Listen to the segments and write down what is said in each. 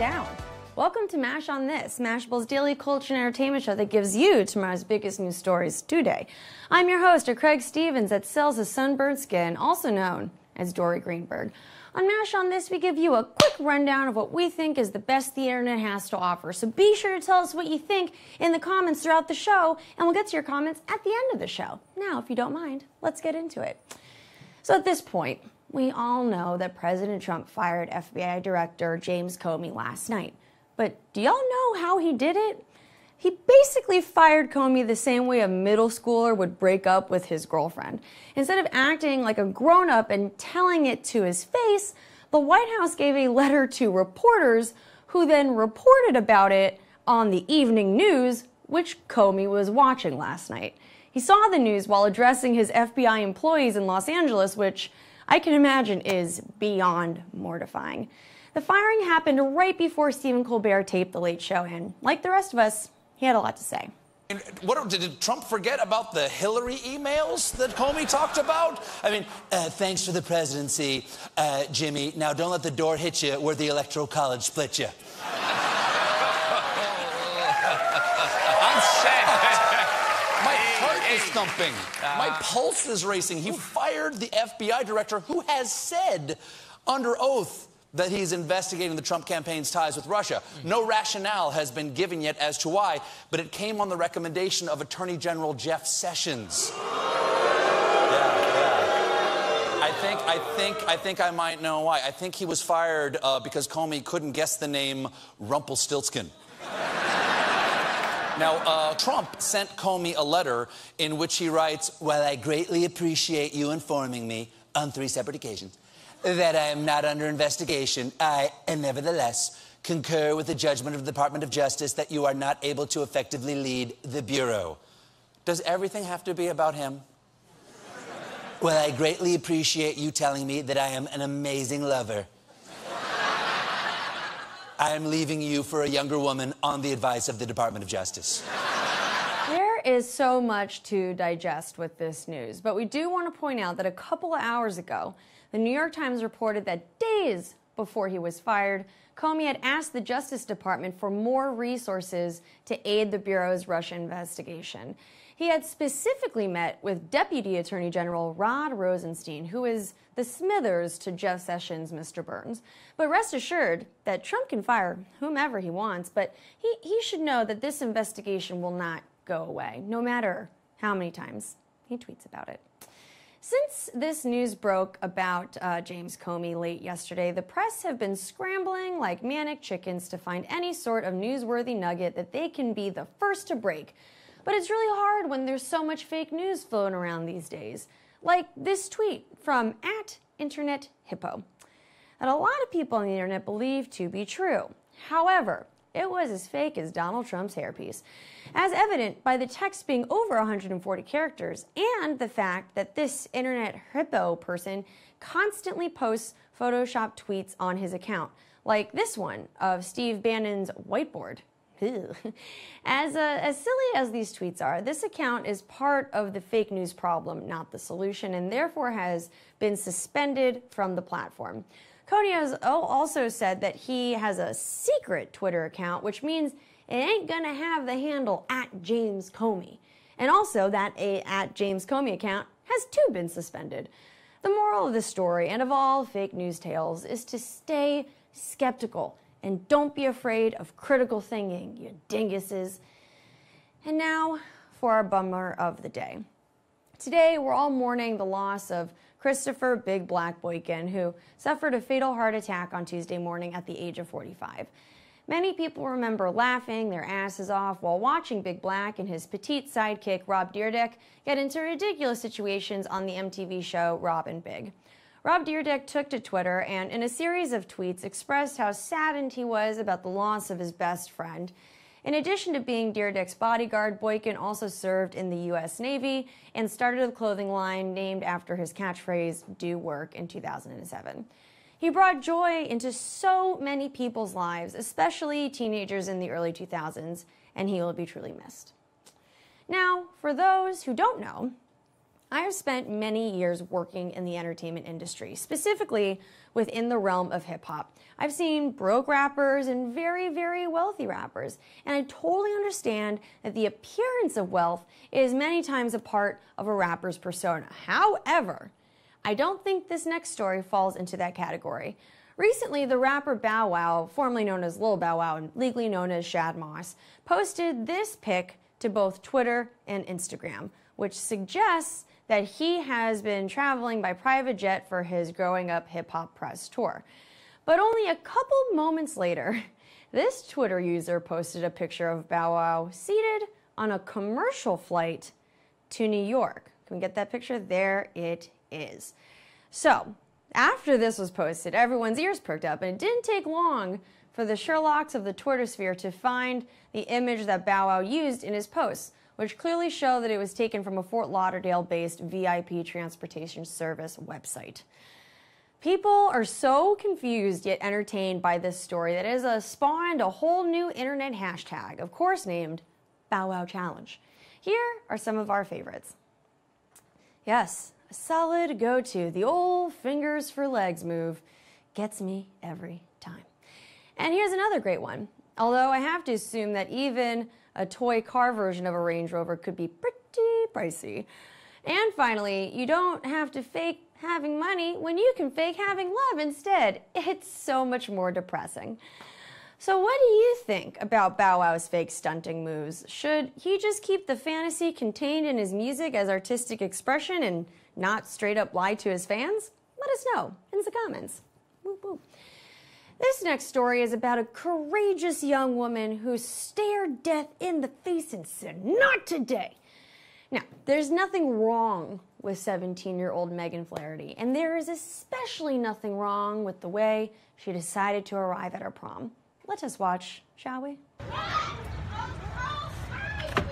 down. Welcome to Mash on This, Mashable's daily culture and entertainment show that gives you tomorrow's biggest news stories today. I'm your host, Craig Stevens, that sells a sunburned skin, also known as Dory Greenberg. On Mash on This, we give you a quick rundown of what we think is the best the internet has to offer. So be sure to tell us what you think in the comments throughout the show, and we'll get to your comments at the end of the show. Now, if you don't mind, let's get into it. So at this point, we all know that President Trump fired FBI Director James Comey last night. But do y'all know how he did it? He basically fired Comey the same way a middle schooler would break up with his girlfriend. Instead of acting like a grown-up and telling it to his face, the White House gave a letter to reporters who then reported about it on the evening news, which Comey was watching last night. He saw the news while addressing his FBI employees in Los Angeles, which I can imagine is beyond mortifying. The firing happened right before Stephen Colbert taped The Late Show, and like the rest of us, he had a lot to say. Did Trump forget about the Hillary emails that Comey talked about? I mean, thanks for the presidency, Jimmy. Now don't let the door hit you where the Electoral College split you. I'm sad. My heart is thumping. My pulse is racing. He fired the FBI director who has said under oath that he's investigating the Trump campaign's ties with Russia. No rationale has been given yet as to why, but it came on the recommendation of Attorney General Jeff Sessions. I think I might know why. I think he was fired because Comey couldn't guess the name Rumpelstiltskin. Now, Trump sent Comey a letter in which he writes, "While I greatly appreciate you informing me on 3 separate occasions that I am not under investigation, I, and nevertheless, concur with the judgment of the Department of Justice that you are not able to effectively lead the Bureau." Does everything have to be about him? "Well, I greatly appreciate you telling me that I am an amazing lover. I am leaving you for a younger woman on the advice of the Department of Justice." There is so much to digest with this news, but we do want to point out that a couple of hours ago, the New York Times reported that days before he was fired, Comey had asked the Justice Department for more resources to aid the Bureau's Russia investigation. He had specifically met with Deputy Attorney General Rod Rosenstein, who is the Smithers to Jeff Sessions' Mr. Burns. But rest assured that Trump can fire whomever he wants, but he should know that this investigation will not go away, no matter how many times he tweets about it. Since this news broke about James Comey late yesterday, the press have been scrambling like manic chickens to find any sort of newsworthy nugget that they can be the first to break. But it's really hard when there's so much fake news floating around these days. Like this tweet from @InternetHippo that a lot of people on the internet believe to be true. However, it was as fake as Donald Trump's hairpiece, as evident by the text being over 140 characters and the fact that this internet hippo person constantly posts Photoshop tweets on his account, like this one of Steve Bannon's whiteboard. As silly as these tweets are, this account is part of the fake news problem, not the solution, and therefore has been suspended from the platform. Comey has also said that he has a secret Twitter account, which means it ain't gonna have the handle @JamesComey. And also that a @JamesComey account has too been suspended. The moral of the story, and of all fake news tales, is to stay skeptical and don't be afraid of critical thinking, you dinguses. And now for our bummer of the day. Today, we're all mourning the loss of Christopher Big Black Boykin, who suffered a fatal heart attack on Tuesday morning at the age of 45. Many people remember laughing their asses off while watching Big Black and his petite sidekick Rob Dyrdek get into ridiculous situations on the MTV show Rob and Big. Rob Dyrdek took to Twitter and, in a series of tweets, expressed how saddened he was about the loss of his best friend. In addition to being Dyrdek's bodyguard, Boykin also served in the U.S. Navy and started a clothing line named after his catchphrase, "Do Work," in 2007. He brought joy into so many people's lives, especially teenagers in the early 2000s, and he will be truly missed. Now, for those who don't know, I have spent many years working in the entertainment industry, specifically within the realm of hip-hop. I've seen broke rappers and very, very wealthy rappers, and I totally understand that the appearance of wealth is many times a part of a rapper's persona. However, I don't think this next story falls into that category. Recently, the rapper Bow Wow, formerly known as Lil Bow Wow and legally known as Shad Moss, posted this pic to both Twitter and Instagram, which suggests that he has been traveling by private jet for his Growing Up Hip Hop Press tour. But only a couple moments later, this Twitter user posted a picture of Bow Wow seated on a commercial flight to New York. Can we get that picture? There it is. So, after this was posted, everyone's ears perked up, and it didn't take long for the Sherlocks of the Twitter sphere to find the image that Bow Wow used in his posts, which clearly show that it was taken from a Fort Lauderdale-based VIP transportation service website. People are so confused yet entertained by this story that it has spawned a whole new internet hashtag, of course named Bow Wow Challenge. Here are some of our favorites. Yes, a solid go-to, the old fingers for legs move, gets me every time. And here's another great one, although I have to assume that even a toy car version of a Range Rover could be pretty pricey. And finally, you don't have to fake having money when you can fake having love instead. It's so much more depressing. So what do you think about Bow Wow's fake stunting moves? Should he just keep the fantasy contained in his music as artistic expression and not straight up lie to his fans? Let us know in the comments. Woo woo. This next story is about a courageous young woman who stared death in the face and said, "Not today." Now, there's nothing wrong with 17-year-old Megan Flaherty, and there is especially nothing wrong with the way she decided to arrive at her prom. Let us watch, shall we?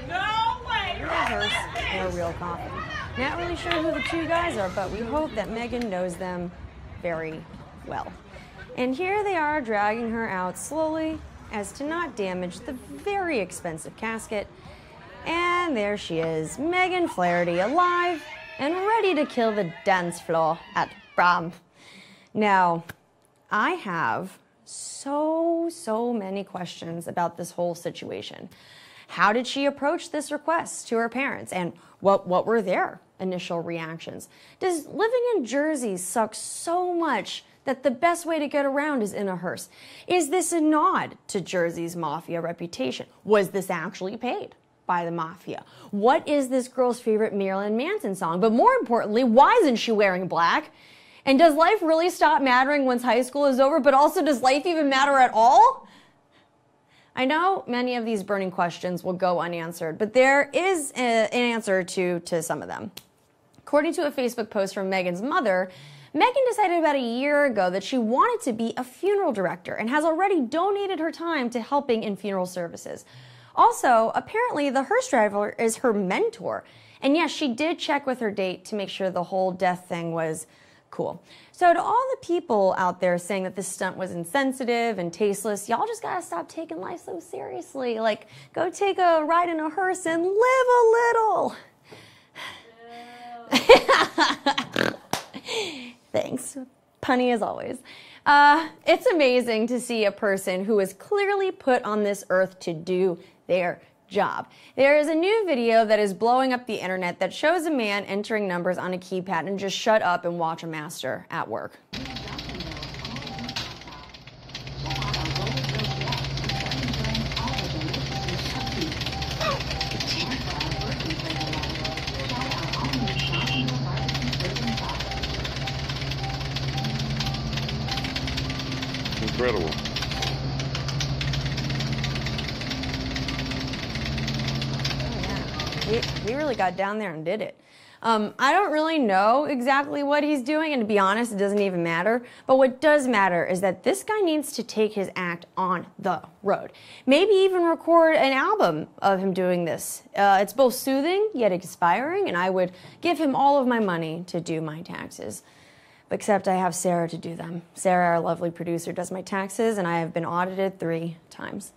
No way! Rehearse or real coffee. Not really sure who the two guys are, but we hope that Megan knows them very well. And here they are dragging her out slowly as to not damage the very expensive casket. And there she is, Megan Flaherty, alive and ready to kill the dance floor at prom. Now, I have so many questions about this whole situation. How did she approach this request to her parents, and what were their initial reactions? Does living in Jersey suck so much that the best way to get around is in a hearse? Is this a nod to Jersey's mafia reputation? Was this actually paid by the mafia? What is this girl's favorite Marilyn Manson song? But more importantly, why isn't she wearing black? And does life really stop mattering once high school is over? But also, does life even matter at all? I know many of these burning questions will go unanswered, but there is an answer to some of them. According to a Facebook post from Megan's mother, Megan decided about a year ago that she wanted to be a funeral director and has already donated her time to helping in funeral services. Also, apparently the hearse driver is her mentor. And yes, she did check with her date to make sure the whole death thing was cool. So to all the people out there saying that this stunt was insensitive and tasteless, y'all just gotta stop taking life so seriously. Like, go take a ride in a hearse and live a little. Thanks. Punny as always. It's amazing to see a person who is clearly put on this earth to do their job. There is a new video that is blowing up the internet that shows a man entering numbers on a keypad and just shut up and watch a master at work. Incredible. He really got down there and did it. I don't really know exactly what he's doing, and to be honest, it doesn't even matter. But what does matter is that this guy needs to take his act on the road. Maybe even record an album of him doing this. It's both soothing yet inspiring, and I would give him all of my money to do my taxes. Except I have Sarah to do them. Sarah, our lovely producer, does my taxes, and I have been audited 3 times.